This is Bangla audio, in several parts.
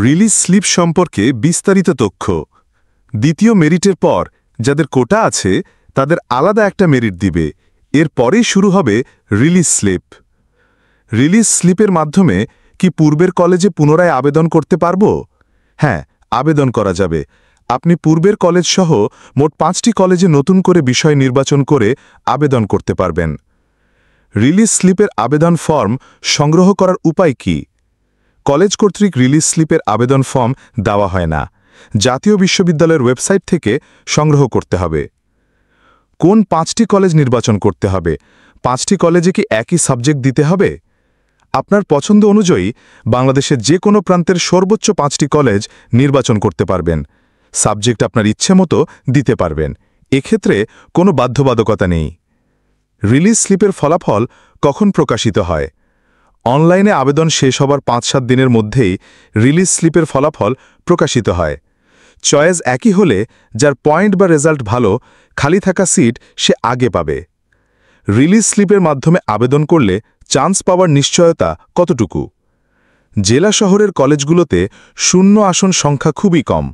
রিলিজ স্লিপ সম্পর্কে বিস্তারিত তথ্য। দ্বিতীয় মেরিটের পর যাদের কোটা আছে তাদের আলাদা একটা মেরিট দিবে। এর পরেই শুরু হবে রিলিজ স্লিপ। রিলিজ স্লিপের মাধ্যমে কি পূর্বের কলেজে পুনরায় আবেদন করতে পারব? হ্যাঁ, আবেদন করা যাবে। আপনি পূর্বের কলেজ সহ মোট 5টি কলেজে নতুন করে বিষয় নির্বাচন করে আবেদন করতে পারবেন। রিলিজ স্লিপের আবেদন ফর্ম সংগ্রহ করার উপায় কি? কলেজ কর্তৃক রিলিজ স্লিপের আবেদন ফর্ম দেওয়া হয় না। জাতীয় বিশ্ববিদ্যালয়ের ওয়েবসাইট থেকে সংগ্রহ করতে হবে। কোন 5টি কলেজ নির্বাচন করতে হবে? 5টি কলেজে কি একই সাবজেক্ট দিতে হবে? আপনার পছন্দ অনুযায়ী বাংলাদেশের যে কোনো প্রান্তের সর্বোচ্চ 5টি কলেজ নির্বাচন করতে পারবেন। সাবজেক্ট আপনার ইচ্ছে মতো দিতে পারবেন। এক্ষেত্রে কোনো বাধ্যবাধকতা নেই। রিলিজ স্লিপের ফলাফল কখন প্রকাশিত হয়? অনলাইনে আবেদন শেষ হবার 5-7 দিনের মধ্যেই রিলিজ স্লিপের ফলাফল প্রকাশিত হয়। চয়েস একই হলে যার পয়েন্ট বা রেজাল্ট ভালো, খালি থাকা সিট সে আগে পাবে। রিলিজ স্লিপের মাধ্যমে আবেদন করলে চান্স পাওয়ার নিশ্চয়তা কতটুকু? জেলা শহরের কলেজগুলোতে শূন্য আসন সংখ্যা খুবই কম।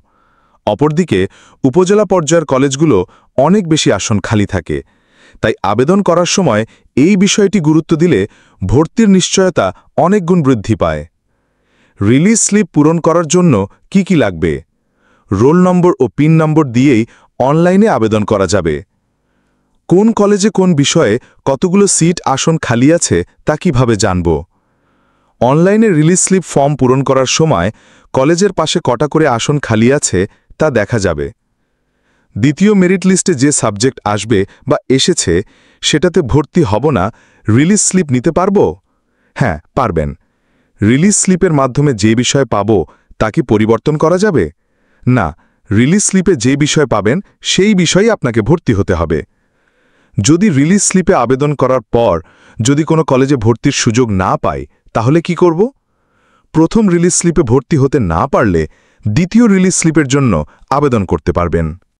অপরদিকে উপজেলা পর্যায়ের কলেজগুলো অনেক বেশি আসন খালি থাকে। তাই আবেদন করার সময় এই বিষয়টি গুরুত্ব দিলে ভর্তির নিশ্চয়তা অনেক গুণ বৃদ্ধি পায়। রিলিজ স্লিপ পূরণ করার জন্য কি কি লাগবে? রোল নম্বর ও পিন নম্বর দিয়েই অনলাইনে আবেদন করা যাবে। কোন কলেজে কোন বিষয়ে কতগুলো সিট আসন খালি আছে তা কিভাবে জানব? অনলাইনে রিলিজ স্লিপ ফর্ম পূরণ করার সময় কলেজের পাশে কটা করে আসন খালি আছে তা দেখা যাবে। দ্বিতীয় মেরিট লিস্টে যে সাবজেক্ট আসবে বা এসেছে সেটাতে ভর্তি হব না, রিলিজ স্লিপ নিতে পারব? হ্যাঁ, পারবেন। রিলিজ স্লিপের মাধ্যমে যে বিষয় পাব তা কি পরিবর্তন করা যাবে? না, রিলিজ স্লিপে যে বিষয় পাবেন সেই বিষয়েই আপনাকে ভর্তি হতে হবে। যদি রিলিজ স্লিপে আবেদন করার পর যদি কোনো কলেজে ভর্তির সুযোগ না পাই তাহলে কি করব? প্রথম রিলিজ স্লিপে ভর্তি হতে না পারলে দ্বিতীয় রিলিজ স্লিপের জন্য আবেদন করতে পারবেন।